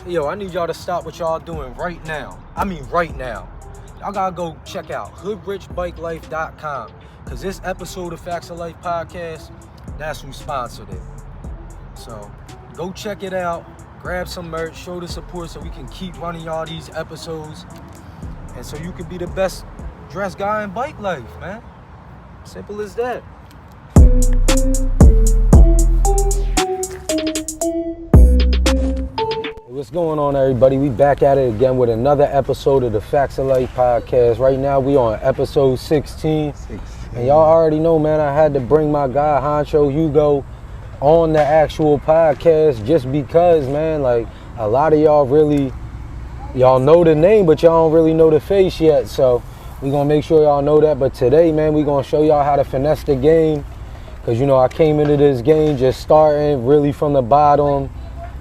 Yo, I need y'all to stop what y'all doing right now. I mean right now. Y'all gotta go check out hoodrichbikelife.com, because this episode of Factz of Life podcast, that's who sponsored it. So go check it out, grab some merch, show the support so we can keep running y'all these episodes, and so you can be the best dressed guy in bike life, man. Simple as that. What's going on, everybody? We back at it again with another episode of the Factz of Life podcast. Right now we on episode 16. And y'all already know, man, I had to bring my guy Honcho Hugo on the actual podcast just because, man, like a lot of y'all know the name, but y'all don't really know the face yet. So we gonna make sure y'all know that. But today, man, we gonna show y'all how to finesse the game. Cause you know, I came into this game just starting really from the bottom.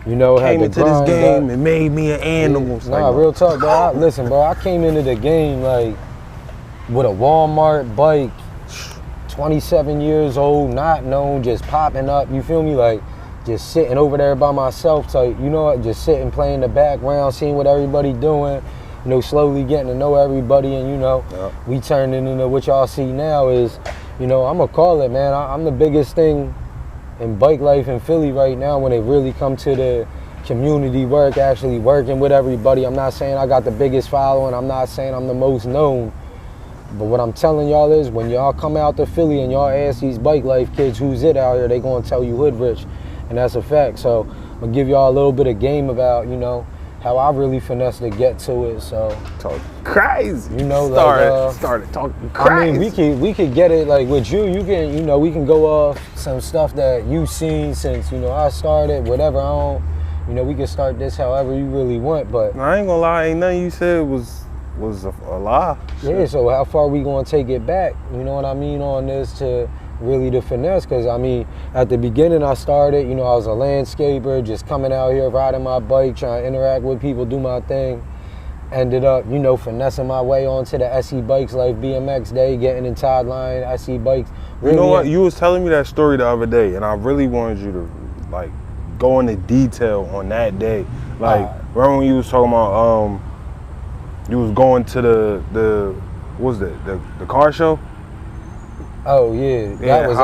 You know, came into this game and made me an animal. Nah, real talk, bro. Listen, bro, I came into the game like with a Walmart bike, 27 years old, not known, just popping up. You feel me? Like just sitting over there by myself, type. You know what? Just sitting, playing the background, seeing what everybody doing. You know, slowly getting to know everybody, and you know, we turned into what y'all see now is, you know, I'm gonna call it, man. I'm the biggest thing in bike life in Philly right now when it really come to the community work, actually working with everybody. I'm not saying I got the biggest following. I'm not saying I'm the most known. But what I'm telling y'all is when y'all come out to Philly and y'all ask these bike life kids who's it out here, they gonna tell you hood rich. And that's a fact. So I'm gonna give y'all a little bit of game about, you know, how I really finesse to get to it. So talk crazy. You know, started talking crazy. I mean, we could get it like with you. You can, you know, we can go off some stuff that you've seen since, you know, I started. Whatever, I don't, you know, we can start this however you really want. But I ain't gonna lie, ain't nothing you said was a lie. Yeah. So how far we gonna take it back? You know what I mean on this to really the finesse? Because I mean, at the beginning I started, you know, I was a landscaper, just coming out here riding my bike, trying to interact with people, do my thing. Ended up, you know, finessing my way onto the SE Bikes Life BMX day, getting in Todd Line, SE Bikes. Really, you know what? You was telling me that story the other day, and I really wanted you to like go into detail on that day. Like, remember when you was talking about you was going to the what was that, the car show? Oh yeah, that was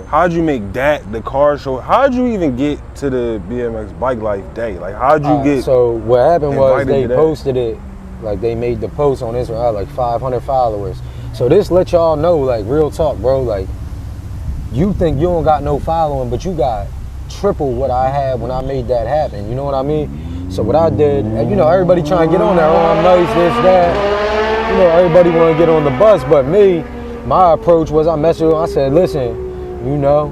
how'd you make that the car show? How'd you even get to the BMX Bike Life Day? Like, how'd you get? So what happened was they posted it, like they made the post on Instagram. I had like 500 followers. So this let y'all know, like real talk, bro. Like you think you don't got no following, but you got triple what I had when I made that happen. You know what I mean? So what I did, you know, everybody trying to get on there. Oh, I'm nice, this, that. You know, everybody want to get on the bus, but me. My approach was I messaged with him, I said, listen, you know,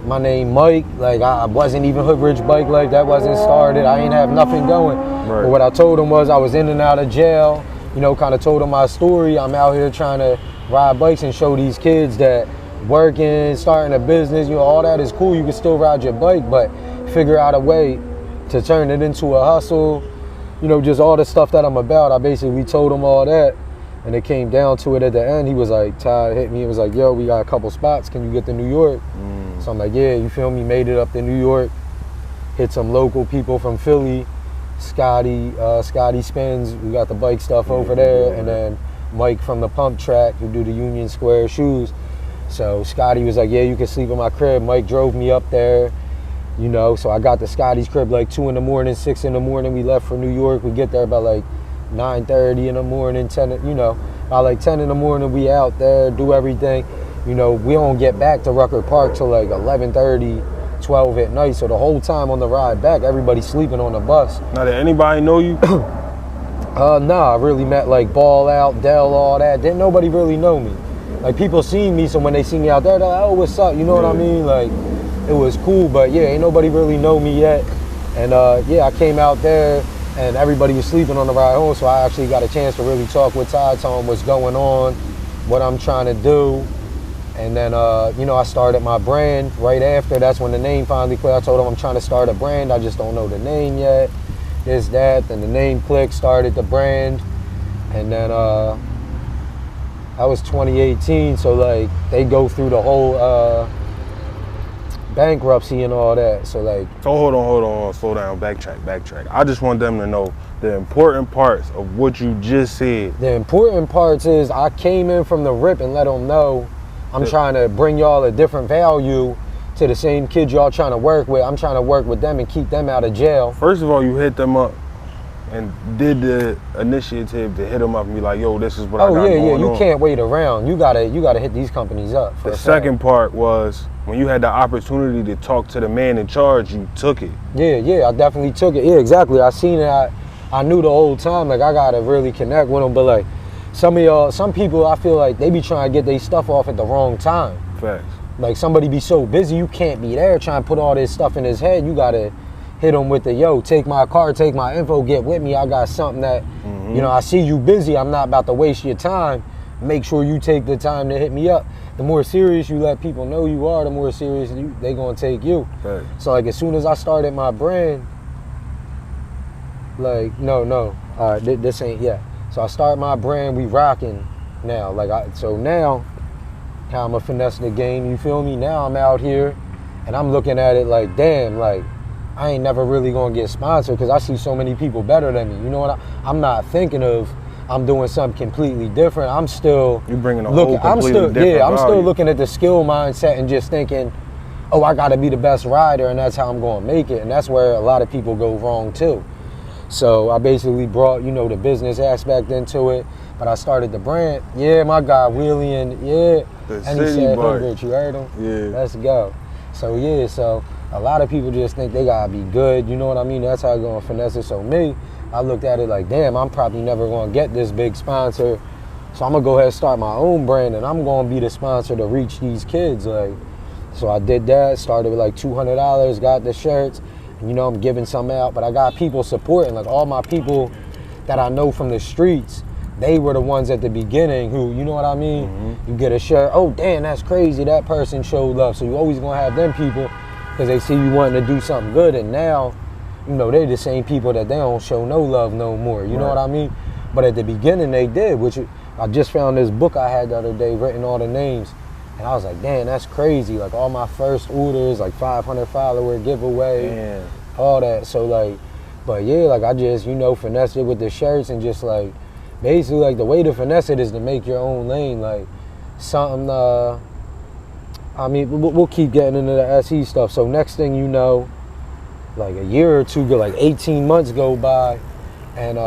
my name Mike, like I wasn't even Hood Rich Bike Life, that wasn't started, I ain't have nothing going. Right. But what I told him was I was in and out of jail, you know, kind of told him my story. I'm out here trying to ride bikes and show these kids that working, starting a business, you know, all that is cool, you can still ride your bike, but figure out a way to turn it into a hustle, you know, just all the stuff that I'm about. I basically told him all that. And it came down to it at the end. He was like, Todd hit me. It was like, yo, we got a couple spots. Can you get to New York? So I'm like, yeah, you feel me? Made it up to New York. Hit some local people from Philly. Scotty Spins. We got the bike stuff over there. And then Mike from the pump track who do the Union Square shoes. So Scotty was like, yeah, you can sleep in my crib. Mike drove me up there. You know, so I got to Scotty's crib like 2 in the morning, 6 in the morning. We left for New York. We get there about like 9:30 in the morning, 10, you know, by like 10 in the morning, we out there, do everything. You know, we don't get back to Rucker Park till like 11:30, 12 at night. So the whole time on the ride back, everybody's sleeping on the bus. Now, did anybody know you? Nah, I really met like Ball Out, Dell, all that. Didn't nobody really know me. Like people seen me, so when they see me out there, they're like, oh, what's up? You know what I mean? Like, it was cool, but yeah, ain't nobody really know me yet. And yeah, I came out there, and everybody was sleeping on the ride home, so I actually got a chance to really talk with Todd, tell him what's going on, what I'm trying to do. And then, you know, I started my brand right after. That's when the name finally clicked. I told him I'm trying to start a brand. I just don't know the name yet. This, that. Then the name clicked, started the brand. And then that was 2018. So, like, they go through the whole bankruptcy and all that. So like. So hold on, slow down, backtrack. I just want them to know the important parts of what you just said. The important parts is I came in from the rip and let them know I'm trying to bring y'all a different value to the same kids y'all trying to work with. I'm trying to work with them and keep them out of jail. First of all, you hit them up and did the initiative to hit them up and be like, yo, this is what I got going on. You can't wait around. You gotta hit these companies up. The second part was when you had the opportunity to talk to the man in charge, you took it. Yeah, I definitely took it. Yeah, exactly. I seen it. I knew the whole time, like, I gotta really connect with them. But like, some people, I feel like they be trying to get their stuff off at the wrong time. Facts. Like, somebody be so busy, you can't be there trying to put all this stuff in his head. You gotta hit him with the, yo, take my car, take my info, get with me. I got something that, you know, I see you busy. I'm not about to waste your time. Make sure you take the time to hit me up. The more serious you let people know you are, the more serious they gonna take you. Right. So like, as soon as I started my brand, like, no, all right, this ain't yet. So I start my brand, we rocking now. Like, so now, how I'ma finesse the game, you feel me? Now I'm out here, and I'm looking at it like, damn, like, I ain't never really gonna get sponsored because I see so many people better than me. You know what? I'm not thinking of I'm doing something completely different. I'm still you bringing a whole completely different I'm value. still looking at the skill mindset and just thinking, oh, I gotta be the best rider, and that's how I'm gonna make it. And that's where a lot of people go wrong too. So I basically brought, you know, the business aspect into it, but I started the brand. Yeah, my guy Willie, and he said, hey, Rich, you heard him? Yeah. Let's go. So yeah, so a lot of people just think they gotta be good, you know what I mean? That's how I'm gonna finesse it. So me, I looked at it like, damn, I'm probably never gonna get this big sponsor. So I'm gonna go ahead and start my own brand, and I'm gonna be the sponsor to reach these kids. Like, so I did that, started with like $200, got the shirts, and you know, I'm giving some out, but I got people supporting, like all my people that I know from the streets, they were the ones at the beginning who, you know what I mean? Mm-hmm. You get a shirt, oh damn, that's crazy, that person showed love. So you always gonna have them people because they see you wanting to do something good, and now, you know, they're the same people that they don't show no love no more, you know what I mean? But at the beginning they did, which I just found this book I had the other day, written all the names, and I was like, damn, that's crazy. Like all my first orders, like 500 follower giveaway, all that. So like, but yeah, like I just, you know, finesse it with the shirts and just like, basically like the way to finesse it is to make your own lane, like something, I mean, we'll keep getting into the SE stuff. So next thing you know, like a year or two, like 18 months go by, and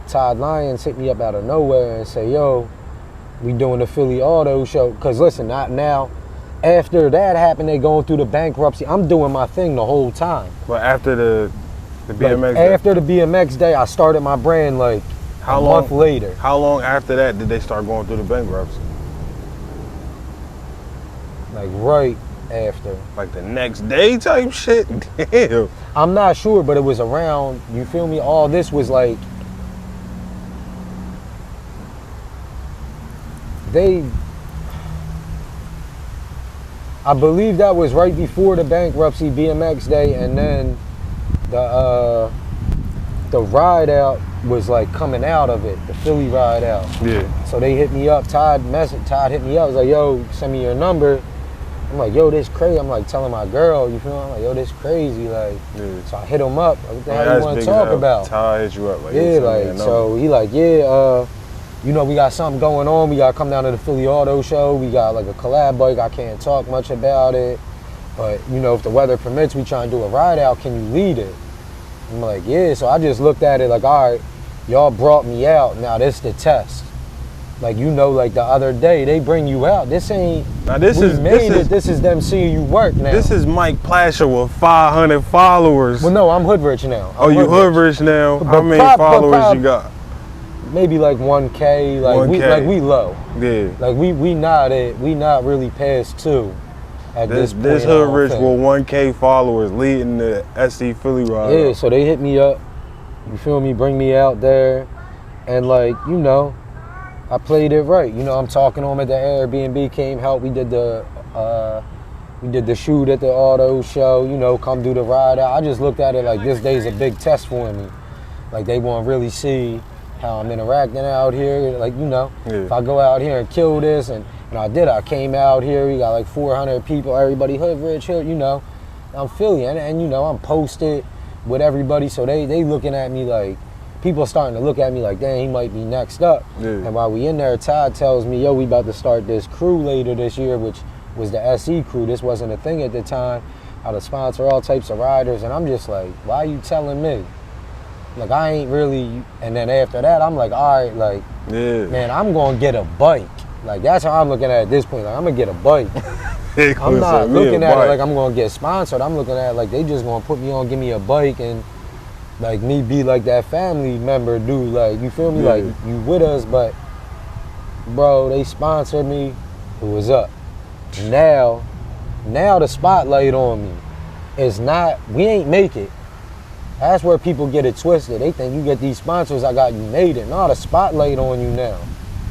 Todd Lyons hit me up out of nowhere and say, yo, we doing the Philly Auto Show. Cause listen, not now, after that happened, they going through the bankruptcy. I'm doing my thing the whole time. But after the BMX day? After the BMX day, I started my brand like a month later. How long after that did they start going through the bankruptcy? Like right after. Like the next day type shit? Damn. I'm not sure, but it was around, you feel me? All this was like, I believe that was right before the bankruptcy BMX day, and then the ride out was like coming out of it, the Philly ride out. Yeah. So they hit me up, Todd hit me up, was like, yo, send me your number. I'm like, yo, this crazy. I'm like telling my girl, you feel me? I'm like, yo, this crazy. Like, so I hit him up. What the hell you want to talk about? Todd hit you up. Like, yeah, like, so he like, yeah, you know, we got something going on. We got to come down to the Philly Auto Show. We got like a collab bike. I can't talk much about it. But, you know, if the weather permits, we try and do a ride out. Can you lead it? I'm like, yeah. So I just looked at it like, all right, y'all brought me out. Now this the test. Like, you know, like the other day, they bring you out. This ain't, now this is them seeing you work now. This is Mike Plasher with 500 followers. Well, no, I'm hood rich now. You hood rich now? How many followers you got? Maybe like 1K. Like 1K. We low. Yeah. Like we not really past 2 at this point. This hood rich with 1K followers leading the SC Philly ride. Yeah, so they hit me up. You feel me? Bring me out there, and like, you know, I played it right. You know, I'm talking to him at the Airbnb, came help. We did the shoot at the auto show, you know, come do the ride out. I just looked at it like this day's a big test for me. Like, they want to really see how I'm interacting out here. Like, you know, if I go out here and kill this, and And I did. I came out here. We got like 400 people. Everybody hood rich, hood, you know. I'm Philly, and you know, I'm posted with everybody. So they looking at me like, people starting to look at me like, dang, he might be next up. Yeah. And while we in there, Todd tells me, yo, we about to start this crew later this year, which was the SE crew. This wasn't a thing at the time. How to sponsor all types of riders. And I'm just like, why are you telling me? Like, I ain't really. And then after that, I'm like, all right, like, man, I'm going to get a bike. Like, that's how I'm looking at it at this point. Like, I'm going to get a bike. I'm not looking at it like I'm going to get sponsored. I'm looking at it like they just going to put me on, give me a bike, and like me be like that family member dude. Like, you feel me? Like, you with us, but bro, they sponsored me. It was up. Now the spotlight on me is not, we ain't make it. That's where people get it twisted. They think you get these sponsors, I got you made it. No, the spotlight on you now.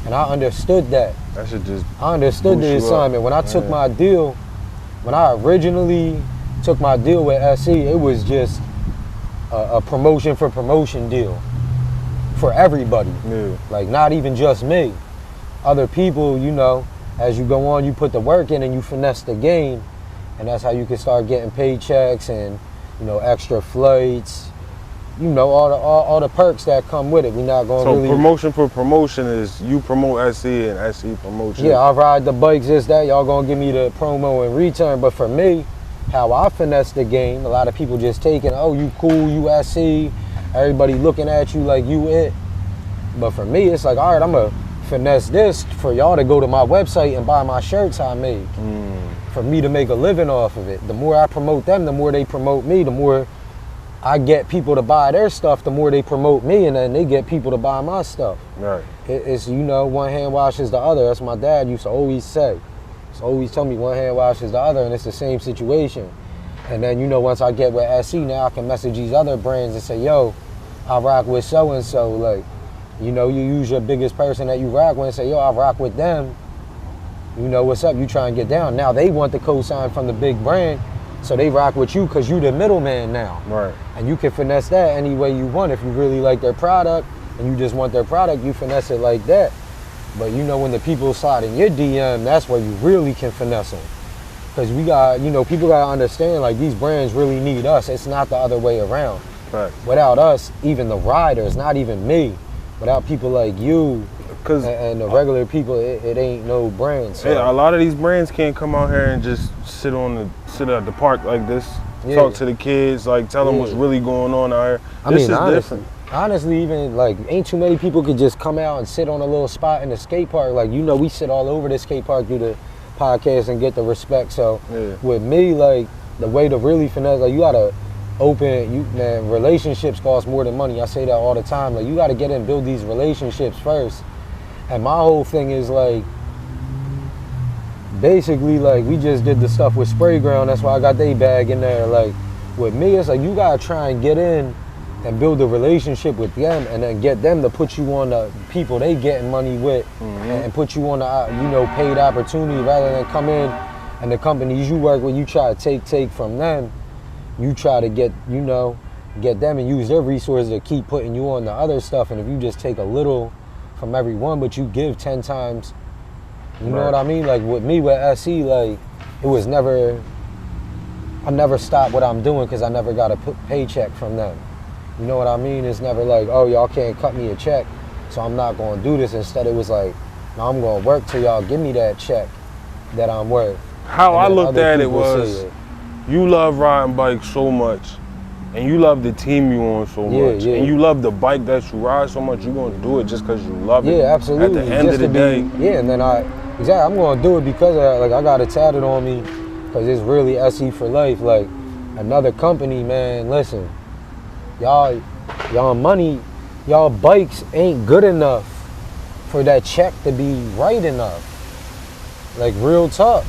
And I understood that. I understood the assignment. When I took my deal, when I originally took my deal with SE, it was just a promotion for promotion deal for everybody. Like, not even just me. Other people, you know, as you go on, you put the work in and you finesse the game, and that's how you can start getting paychecks and, you know, extra flights, you know, all the perks that come with it. We not going to really. So promotion for promotion is you promote SE and SE promotion. Yeah, I ride the bikes, this, that. Y'all going to give me the promo in return. But for me, how I finesse the game, a lot of people just taking, oh, you cool, you SE, everybody looking at you like you it. But for me, it's like, all right, I'm going to finesse this for y'all to go to my website and buy my shirts I made. For me to make a living off of it. The more I promote them, the more they promote me, the more I get people to buy their stuff, the more they promote me, and then they get people to buy my stuff. Right. It's, you know, one hand washes the other. That's what my dad used to always say. He's always tell me one hand washes the other, and it's the same situation. And then, you know, once I get with SE, now I can message these other brands and say, yo, I rock with so-and-so. Like, you know, you use your biggest person that you rock with and say, yo, I rock with them. You know, what's up? You try and get down. Now they want the cosign from the big brand, so they rock with you because you the middleman now. Right. And you can finesse that any way you want. If you really like their product and you just want their product, you finesse it like that. But you know, when the people slide in your DM, that's where you really can finesse them. Because we got, you know, people got to understand, like, these brands really need us. It's not the other way around. Right. Without us, even the riders, not even me, without people like you, and the regular people, it ain't no brand. So. Yeah, a lot of these brands can't come out here and just sit at the park like this, talk to the kids, like tell them what's really going on out here. This is different. Honestly, even like, ain't too many people could just come out and sit on a little spot in the skate park. Like, you know, we sit all over the skate park, do the podcast and get the respect. So with me, like, the way to really finesse, like, you gotta man, relationships cost more than money. I say that all the time. Like, you gotta get in and build these relationships first. And my whole thing is, like, basically, like, we just did the stuff with Spray Ground. That's why I got they bag in there. Like, with me, it's like, you gotta try and get in and build a relationship with them, and then get them to put you on the people they getting money with, and put you on the, you know, paid opportunity, rather than come in and the companies you work with, you try to take from them. You try to get, you know, get them and use their resources to keep putting you on the other stuff. And if you just take a little from every one, but you give 10 times, you know what I mean? Like, with me, with SE, like, it was never, I never stopped what I'm doing because I never got a paycheck from them. You know what I mean? It's never like, oh, y'all can't cut me a check, so I'm not going to do this. Instead, it was like, no, I'm going to work till y'all give me that check that I'm worth. How I looked at it was, you love riding bikes so much, and you love the team you on so much, and you love the bike that you ride so much, you're going to do it just because you love it. Yeah, absolutely. At the end of the day. And then I'm going to do it because I got it tatted on me, because it's really SE for life. Like, another company, man, listen, y'all money, y'all bikes ain't good enough for that check to be right enough. Like, real talk.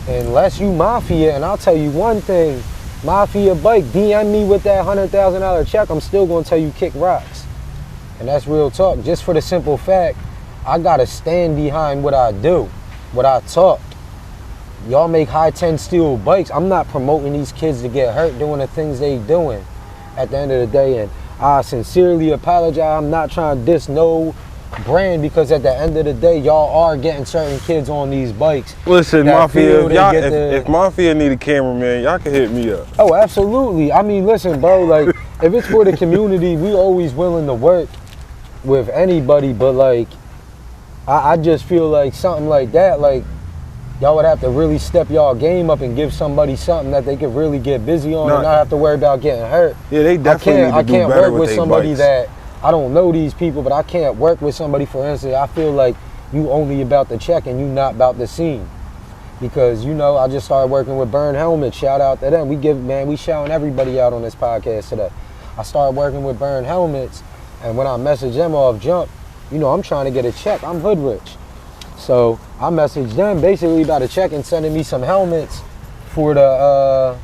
Unless you Mafia, and I'll tell you one thing, Mafia bike, DM me with that $100,000 check, I'm still gonna tell you kick rocks. And that's real talk, just for the simple fact, I gotta stand behind what I do, what I talk. Y'all make high-10 steel bikes. I'm not promoting these kids to get hurt doing the things they doing at the end of the day. And I sincerely apologize. I'm not trying to diss no brand, because at the end of the day, y'all are getting certain kids on these bikes. Listen, Mafia, if Mafia need a cameraman, y'all can hit me up. Oh, absolutely. I mean, listen, bro, like, if it's for the community, we always willing to work with anybody, but, like, I just feel like something like that, like, y'all would have to really step y'all game up and give somebody something that they could really get busy on and not have to worry about getting hurt. Yeah, they definitely need to do better with their bikes. I can't work with somebody that, I don't know these people, but I can't work with somebody, for instance, I feel like you only about the check and you not about the scene. Because, you know, I just started working with Burn Helmets. Shout out to them. We shouting everybody out on this podcast today. I started working with Burn Helmets, and when I messaged them off jump, you know, I'm trying to get a check. I'm hood rich. So I messaged them basically about a check and sending me some helmets for the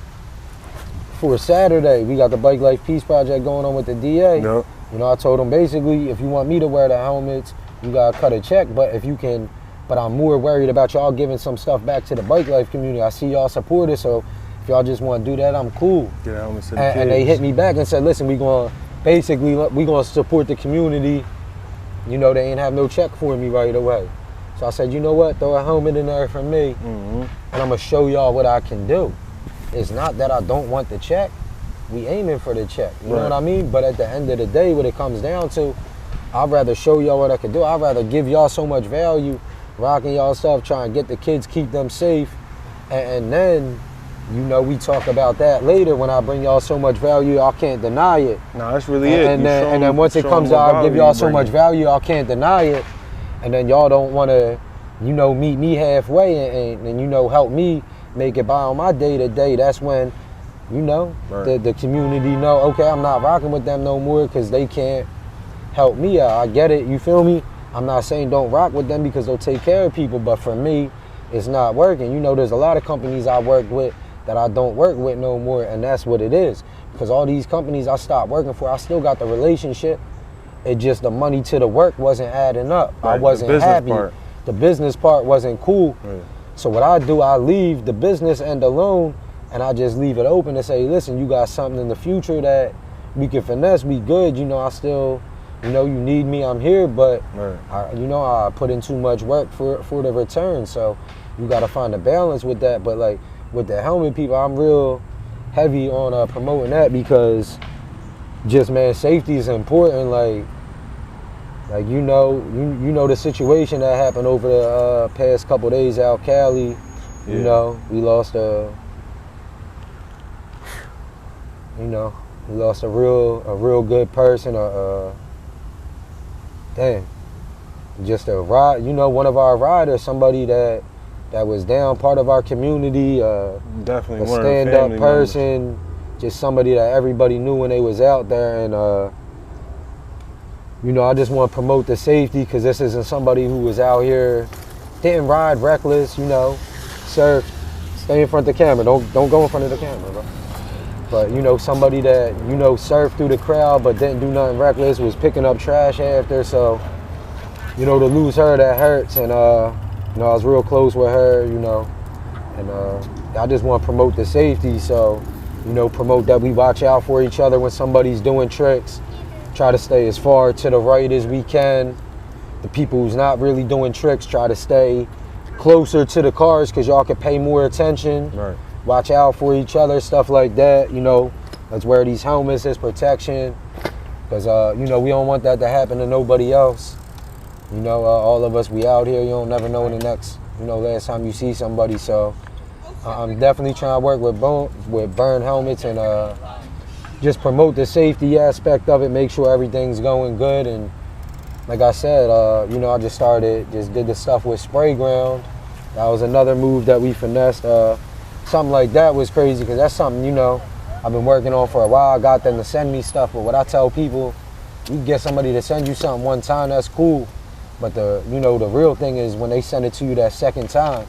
for Saturday. We got the Bike Life Peace Project going on with the DA. Yep. You know, I told them basically, if you want me to wear the helmets, you gotta cut a check. But if you can, but I'm more worried about y'all giving some stuff back to the Bike Life community. I see y'all support it, so if y'all just want to do that, I'm cool. Get helmets to the kids. And they hit me back and said, listen, we gonna support the community. You know, they ain't have no check for me right away. So I said, you know what, throw a helmet in there for me, and I'm gonna show y'all what I can do. It's not that I don't want the check. We aiming for the check, you know what I mean? But at the end of the day, what it comes down to, I'd rather show y'all what I can do. I'd rather give y'all so much value, rocking y'all stuff, trying to get the kids, keep them safe, and then, you know, we talk about that later when I bring y'all so much value, I can't deny it. No, that's really it. And then once it comes out, I give y'all so much value, I can't deny it. And then y'all don't want to, you know, meet me halfway and, you know, help me make it by on my day-to-day. That's when, you know, the community know, okay, I'm not rocking with them no more because they can't help me out. I get it, you feel me? I'm not saying don't rock with them because they'll take care of people, but for me, it's not working. You know, there's a lot of companies I worked with that I don't work with no more, and that's what it is. Because all these companies I stopped working for, I still got the relationship. It just, the money to the work wasn't adding up. I wasn't happy. The business part wasn't cool. So what I do, I leave the business end alone, and I just leave it open to say, listen, you got something in the future that we can finesse, we good. You know, I still, you know, you need me, I'm here, but you know, I put in too much work for the return. So you got to find a balance with that. But like with the helmet people, I'm real heavy on promoting that because just, man, safety is important. Like you know the situation that happened over the past couple days out Cali. You know, we lost a real good person. Just a ride. You know, one of our riders, somebody that was down, part of our community. Definitely a stand-up person. Just somebody that everybody knew when they was out there, and you know, I just want to promote the safety because this isn't somebody who was out here, didn't ride reckless, you know, surf, stay in front of the camera, don't go in front of the camera, bro. But, you know, somebody that, you know, surfed through the crowd but didn't do nothing reckless, was picking up trash after, so, you know, to lose her, that hurts, and, you know, I was real close with her, you know, and I just want to promote the safety, so, you know, promote that we watch out for each other when somebody's doing tricks. Try to stay as far to the right as we can. The people who's not really doing tricks, try to stay closer to the cars because y'all can pay more attention. Watch out for each other, stuff like that. You know, let's wear these helmets as protection because, you know, we don't want that to happen to nobody else. You know, all of us, we out here, you don't never know when the next, you know, last time you see somebody. So I'm definitely trying to work with Burn Helmets and just promote the safety aspect of it, make sure everything's going good. And like I said, you know, I just did the stuff with Spray Ground. That was another move that we finessed. Something like that was crazy because that's something, you know, I've been working on for a while. I got them to send me stuff, but what I tell people, you get somebody to send you something one time, that's cool. But you know, the real thing is when they send it to you that second time.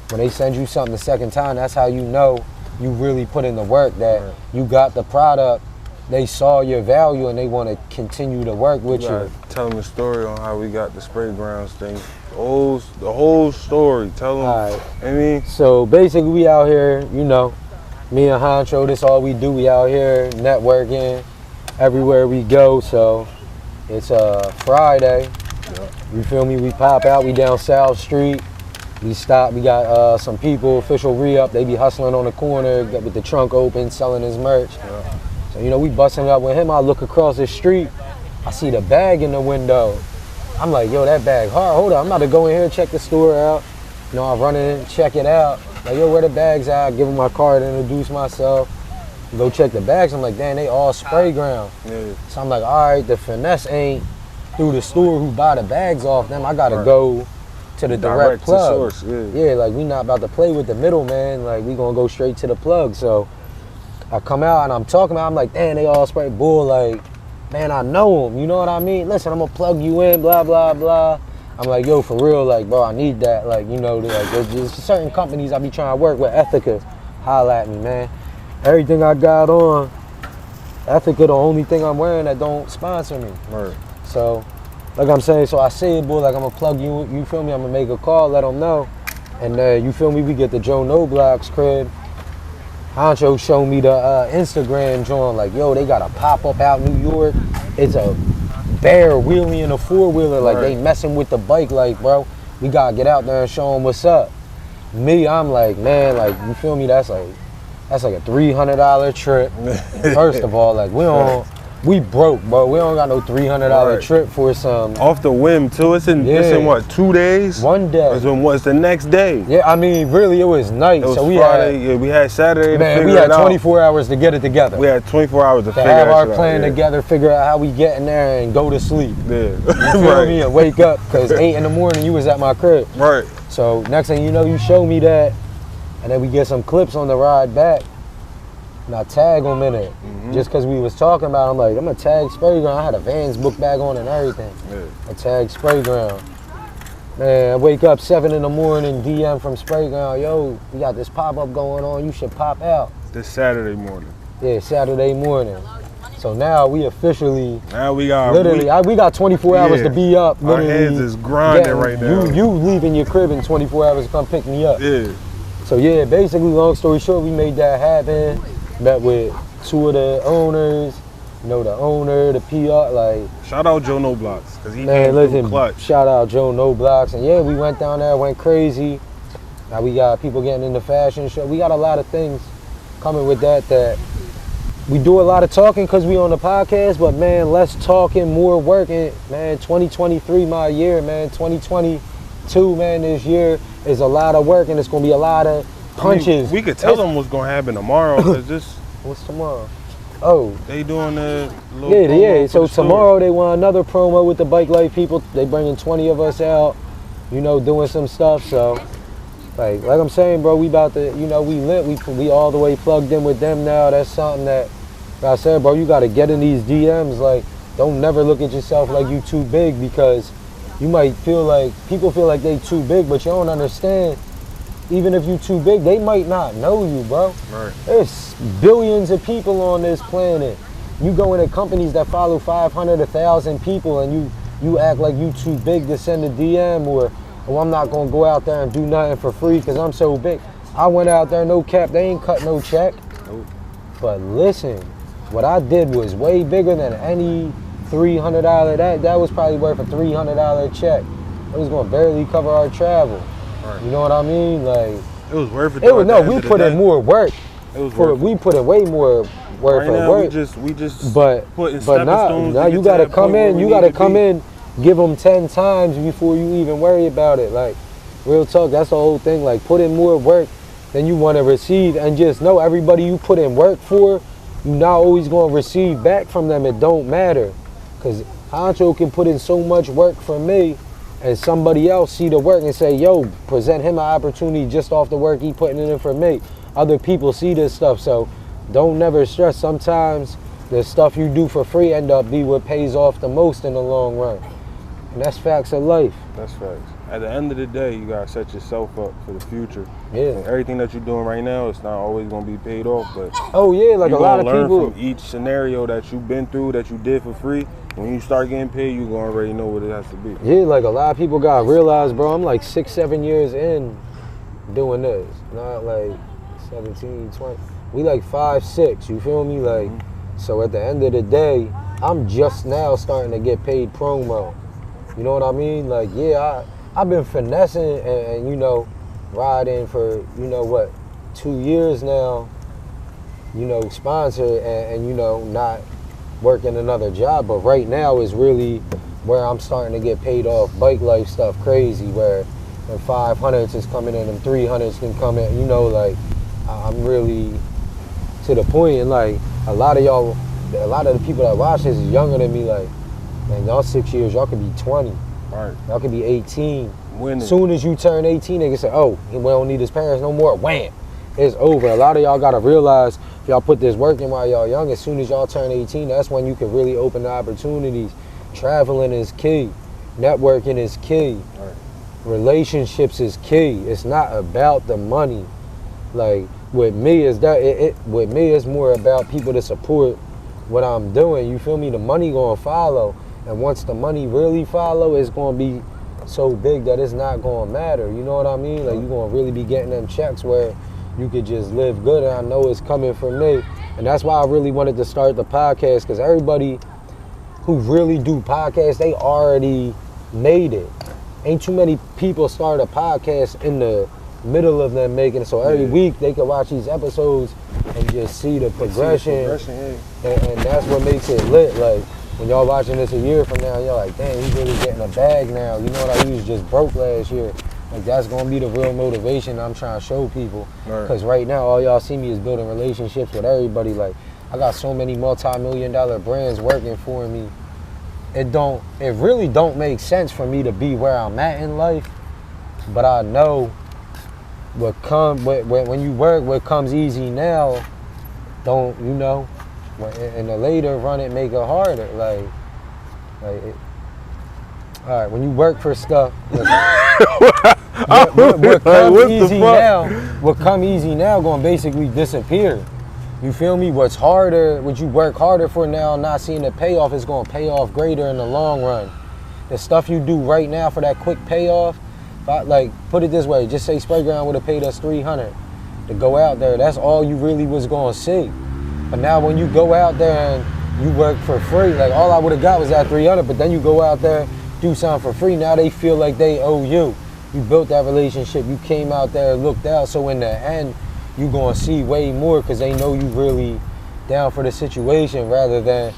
When they send you something the second time, that's how you know you really put in the work, that you got the product, they saw your value and they want to continue to work with you. Tell them the story on how we got the Spray Grounds thing. The whole story. Tell them. All right. I mean, so basically we out here, you know, me and Honcho, this all we do. We out here networking everywhere we go. So it's Friday. You feel me? We pop out, we down South Street. We stop, we got some people, official re-up, they be hustling on the corner, with the trunk open, selling his merch. Yeah. So, you know, we busting it up with him. I look across the street, I see the bag in the window. I'm like, yo, that bag hard. Hold on, I'm about to go in here and check the store out. You know, I run in, check it out. Like, yo, where the bags at? I give him my card, introduce myself. Go check the bags. I'm like, damn, they all spray ground. Yeah. So I'm like, all right, the finesse ain't through the store who buy the bags off them. I gotta go to the direct plug. To source, yeah, like we not about to play with the middleman. Like we gonna go straight to the plug. So I come out and I'm talking about. I'm like, damn, they all spray bull. Like, man, I know them. You know what I mean? Listen, I'm gonna plug you in. Blah blah blah. I'm like, yo, for real, like, bro, I need that. Like, you know, like there's certain companies I be trying to work with. Ethica, holla at me, man. Everything I got on, Ethica, the only thing I'm wearing that don't sponsor me. Right. So, like I'm saying, so I say it, boy, like I'm gonna plug you, you feel me? I'm gonna make a call, let them know. And you feel me? We get the Joe No Block's crib. Honcho showed me the Instagram joint, like, yo, they got a pop-up out in New York. It's a bear wheelie in a four-wheeler, like they messing with the bike, like, bro, we gotta get out there and show them what's up. Me, I'm like, man, like, you feel me? That's like a $300 trip. First of all, like, we broke, bro. We don't got no $300 trip for some. Off the whim too. It's in what, 2 days? 1 day. It's the next day. Yeah, I mean, really, it was night. It was so Friday. We had Saturday. Man, we had 24 hours to get it together. We had 24 hours to figure have our out, plan together, figure out how we get in there and go to sleep. Yeah. You feel me? And wake up, because 8 in the morning you was at my crib. Right. So next thing you know, you show me that, and then we get some clips on the ride back. And I tag them in it. Just because we was talking about it, I'm like, I'm going to tag Spray Ground. I had a Vans book bag on and everything. Yeah. I tag Spray Ground. Man, I wake up 7 in the morning, DM from Spray Ground, yo, we got this pop-up going on, you should pop out. This Saturday morning. Yeah, Saturday morning. So now we officially, we got literally, we got 24 hours to be up. Our hands is grinding right now. You leaving your crib in 24 hours to come pick me up. Yeah. So yeah, basically, long story short, we made that happen. Met with 2 of the owners, you know, the owner, the PR, like. Shout out Joe No Blocks, because he man, came listen, through clutch. Shout out Joe No Blocks. And yeah, we went down there, went crazy. Now we got people getting into fashion show. We got a lot of things coming with that we do a lot of talking because we on the podcast, but man, less talking, more working. Man, 2023, my year, man. 2022, man, this year is a lot of work, and it's going to be a lot of punches. I mean, we could tell them what's gonna happen tomorrow, cause this. What's tomorrow? Oh, they doing a little yeah. So tomorrow they want another promo with the Bike Life people. They bringing 20 of us out, you know, doing some stuff. So, like I'm saying, bro, we about to, you know, we lit. We all the way plugged in with them now. That's something that, like I said, bro, you got to get in these DMs. Like, don't never look at yourself like you too big, because you might feel like people feel like they too big, but you don't understand. Even if you too big, they might not know you, bro. Right. There's billions of people on this planet. You go into companies that follow 500, 1,000 people, and you act like you too big to send a DM, or I'm not gonna go out there and do nothing for free because I'm so big. I went out there, no cap, they ain't cut no check. Nope. But listen, what I did was way bigger than any $300. That was probably worth a $300 check. It was gonna barely cover our travel. Right. You know what I mean? Like, it was worth it. We put in more work. It was worth it. We put in way more work right now, work. We just but now you gotta come in. You gotta come in, give them 10 times before you even worry about it. Like, real talk. That's the whole thing. Like, put in more work than you want to receive, and just know everybody you put in work for, you're not always gonna receive back from them. It don't matter, cause Honcho can put in so much work for me, and somebody else see the work and say, yo, present him an opportunity just off the work he putting in for me. Other people see this stuff, so don't never stress. Sometimes the stuff you do for free end up be what pays off the most in the long run. And that's facts of life. That's facts. At the end of the day, you gotta set yourself up for the future. Yeah. And everything that you're doing right now, it's not always gonna be paid off, but oh yeah, like a lot of people learn from each scenario that you've been through, that you did for free. When you start getting paid, you're gonna already know what it has to be. Yeah, like a lot of people gotta realize, bro, I'm like 6, 7 years in doing this. Not like 17, 20. We like 5, 6, you feel me? Like, so at the end of the day, I'm just now starting to get paid promo. You know what I mean? Like, yeah, I've been finessing and you know, riding for, you know what, 2 years now, you know, sponsored and you know, not working another job. But right now is really where I'm starting to get paid off bike life stuff crazy, where the 500s is coming in, them 300s can come in, you know, like, I'm really to the point, and like, a lot of the people that watch this is younger than me, like, man, y'all 6 years, y'all could be 20. Right. Y'all could be 18. Winning. Soon as you turn 18, they can say, oh, we don't need his parents no more. Wham! It's over. A lot of y'all gotta realize, if y'all put this work in while y'all young, as soon as y'all turn 18, that's when you can really open the opportunities. Traveling is key. Networking is key. Right. Relationships is key. It's not about the money. Like, with me, with me, it's more about people to support what I'm doing. You feel me? The money gonna follow. And once the money really follow, it's gonna be so big that it's not gonna matter. You know what I mean? Like, you're gonna really be getting them checks where you could just live good, and I know it's coming from me. And that's why I really wanted to start the podcast, because everybody who really do podcasts, they already made it. Ain't too many people start a podcast in the middle of them making it. So every week they can watch these episodes and just see the progression. And that's what makes it lit. Like, when y'all watching this a year from now, y'all like, damn, he's really getting a bag now. You know what, I was just broke last year. Like, that's gonna be the real motivation I'm trying to show people. Because right now, all y'all see me is building relationships with everybody. Like, I got so many multi-million-dollar brands working for me. It really don't make sense for me to be where I'm at in life. But I know when you work, what comes easy now, don't, you know, in the later run, it make it harder. All right, when you work for stuff, what come easy now gonna basically disappear. You feel me? What you work harder for now, not seeing the payoff, is gonna pay off greater in the long run. The stuff you do right now for that quick payoff, like, put it this way, just say Sprayground would have paid us $300 to go out there. That's all you really was gonna see. But now when you go out there and you work for free, like, all I would have got was that $300, but then you go out there, do something for free, now they feel like they owe you. You built that relationship, you came out there and looked out, so in the end, you gonna see way more, because they know you really down for the situation, rather than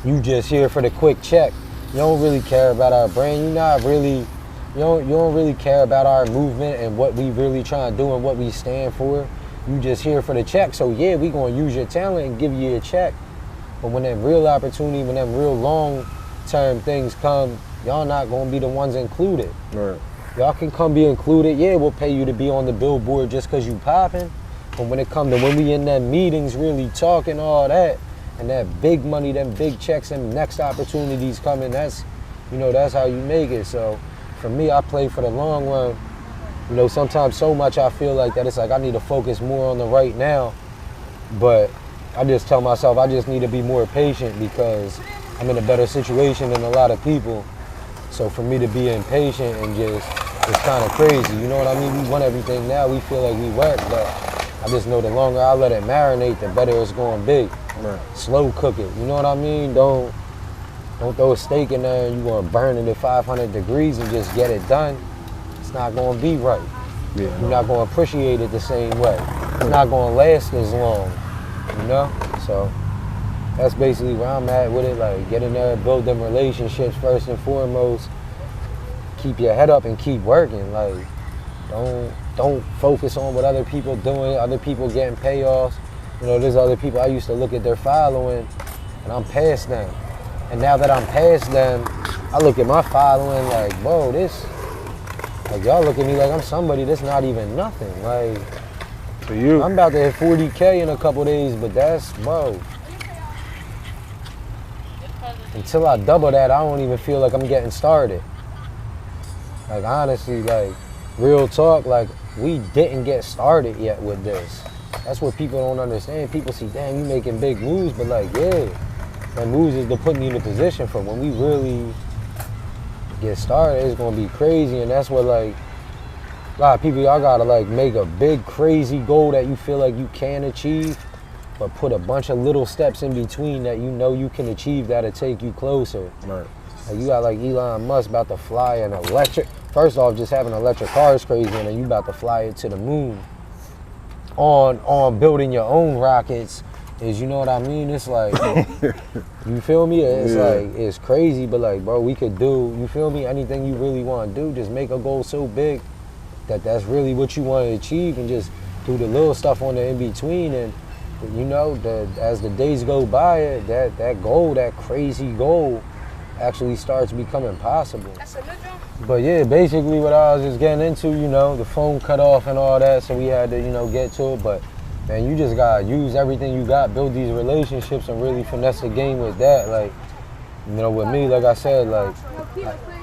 you just here for the quick check. You don't really care about our brand. You don't really care about our movement and what we really trying to do and what we stand for. You just here for the check. So yeah, we gonna use your talent and give you a check. But when that real opportunity, when them real long-term things come, y'all not gonna be the ones included. Right. Y'all can come be included. Yeah, we'll pay you to be on the billboard just because you popping. But when it come to when we in them meetings really talking all that, and that big money, them big checks, and next opportunities coming, that's how you make it. So for me, I play for the long run. You know, sometimes so much I feel like that it's like I need to focus more on the right now. But I just tell myself I just need to be more patient, because I'm in a better situation than a lot of people. So for me to be impatient and it's kind of crazy. You know what I mean? We want everything now. We feel like we work, but I just know the longer I let it marinate, the better it's going to be. Right. Slow cook it. You know what I mean? Don't throw a steak in there and you're going to burn it at 500 degrees and just get it done. It's not going to be right. Yeah, You're not going to appreciate it the same way. It's not going to last as long, you know? So that's basically where I'm at with it. Like, get in there, build them relationships first and foremost. Keep your head up and keep working. Like, don't focus on what other people doing, other people getting payoffs. You know, there's other people I used to look at their following, and I'm past them. And now that I'm past them, I look at my following like, whoa, like, y'all look at me like I'm somebody that's not even nothing. Like, for you, I'm about to hit 40K in a couple days, but that's, whoa. Until I double that, I don't even feel like I'm getting started. Like, honestly, like, real talk, like, we didn't get started yet with this. That's what people don't understand. People see, damn, you making big moves, but like, yeah, that moves is to put me in a position for when we really get started, it's gonna be crazy. And that's what, like, a lot of people, y'all gotta like make a big crazy goal that you feel like you can achieve, but put a bunch of little steps in between that you know you can achieve that'll take you closer. Right. Like you got like Elon Musk about to fly an electric. First off, just having an electric car is crazy, and then you about to fly it to the moon. On building your own rockets is, you know what I mean? It's like, you feel me? It's like, it's crazy, but like, bro, we could do, you feel me? Anything you really want to do, just make a goal so big that that's really what you want to achieve, and just do the little stuff on the in-between. And, you know, as the days go by, that goal, that crazy goal, actually starts becoming possible. But yeah, basically what I was just getting into, you know, the phone cut off and all that, so we had to, you know, get to it. But man, you just gotta use everything you got, build these relationships, and really finesse the game with that. Like, you know, with me, like I said, like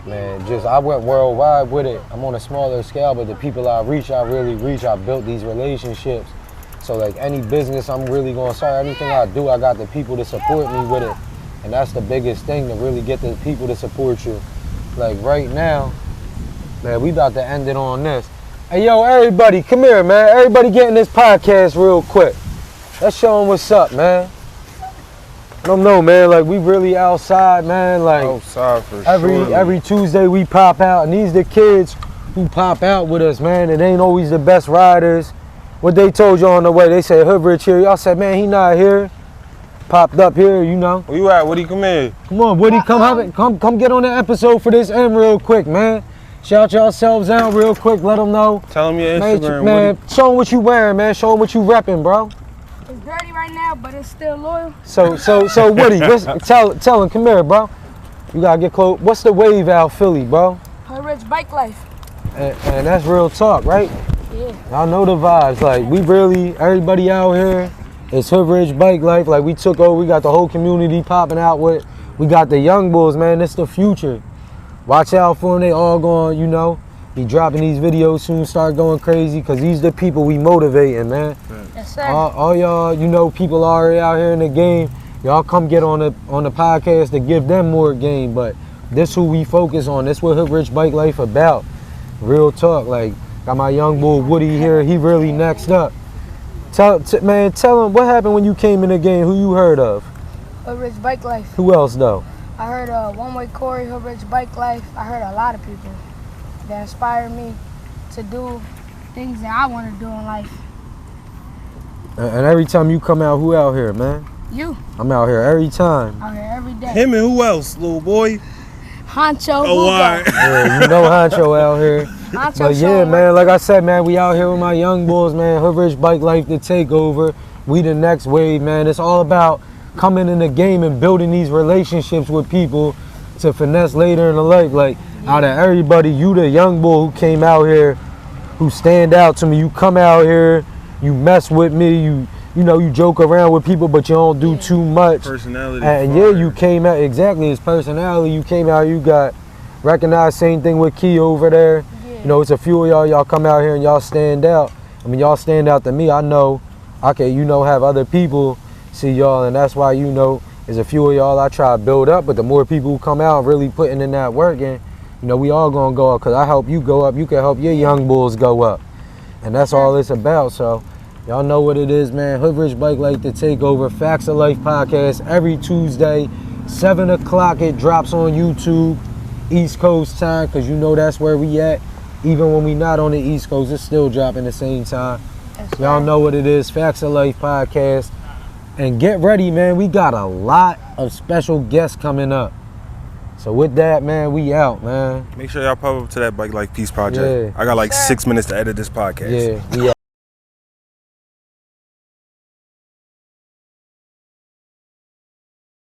man, just I went worldwide with it. I'm on a smaller scale, but the people I really reach. I built these relationships. So like any business I'm really gonna start, anything I do, I got the people to support me with it. And that's the biggest thing, to really get the people to support you. Like right now, man, we about to end it on this. Hey, yo, everybody, come here, man. Everybody get in this podcast real quick. Let's show them what's up, man. I don't know, man. Like, we really outside, man. Like, outside for every Tuesday we pop out, and these the kids who pop out with us, man. It ain't always the best riders. What they told you on the way, they said Hood Rich here. Y'all said, man, he not here. Popped up here, you know. Where you at? Woody, come in. Come on, Woody, come get on the episode for this end real quick, man. Shout yourselves out real quick. Let them know. Tell them your Instagram, man. Woody. Show them what you wearing, man. Show them what you repping, bro. It's dirty right now, but it's still loyal. So Woody, tell him, come here, bro. You gotta get close. What's the wave out Philly, bro? Hood Rich Bike Life. And that's real talk, right? Yeah. Y'all know the vibes. Like, we really, everybody out here, it's Hood Rich Bike Life. Like, we took over, we got the whole community popping out with. We got the young bulls, man. It's the future. Watch out for them. They all going, you know, be dropping these videos soon, start going crazy, because these the people we motivating, man. Yes, sir. All y'all, you know, people already out here in the game. Y'all come get on the podcast to give them more game. But this who we focus on. This what Hood Rich Bike Life about. Real talk. Like, got my young bull Woody here. He really next up. Tell him what happened when you came in the game. Who you heard of? Hood Rich Bike Life. Who else though? I heard One Way Corey, Hood Rich Bike Life. I heard a lot of people that inspired me to do things that I want to do in life. And every time you come out, who out here, man? You. I'm out here every time. Out here every day. Him and who else, little boy? Honcho. Oh, why? Yeah, you know Honcho out here. Honcho. But yeah, man, like I said, man, we out here with my young bulls, man. Hood Rich Bike Life to take over. We the next wave, man. It's all about coming in the game and building these relationships with people to finesse later in the life. Like, out of everybody, you the young bull who came out here, who stand out to me. You come out here, you mess with me, you know, you joke around with people, but you don't do too much. Personality. And yeah, you came out, exactly, his personality. You came out, you got recognized. Same thing with Key over there. Yeah. You know, it's a few of y'all come out here and y'all stand out. I mean, y'all stand out to me. I know, okay, you know, have other people see y'all, and that's why, you know, there's a few of y'all I try to build up, but the more people who come out really putting in that work, and, you know, we all gonna go up, because I help you go up, you can help your young bulls go up. And that's all it's about. So y'all know what it is, man. Hood Rich Bike Life to take over. Factz of Life podcast every Tuesday, 7 o'clock. It drops on YouTube, East Coast time, because you know that's where we at. Even when we not on the East Coast, it's still dropping the same time. Y'all know what it is, Factz of Life podcast. And get ready, man. We got a lot of special guests coming up. So with that, man, we out, man. Make sure y'all pop up to that Bike Life Peace Project. Yeah. I got like 6 minutes to edit this podcast. Yeah, we out.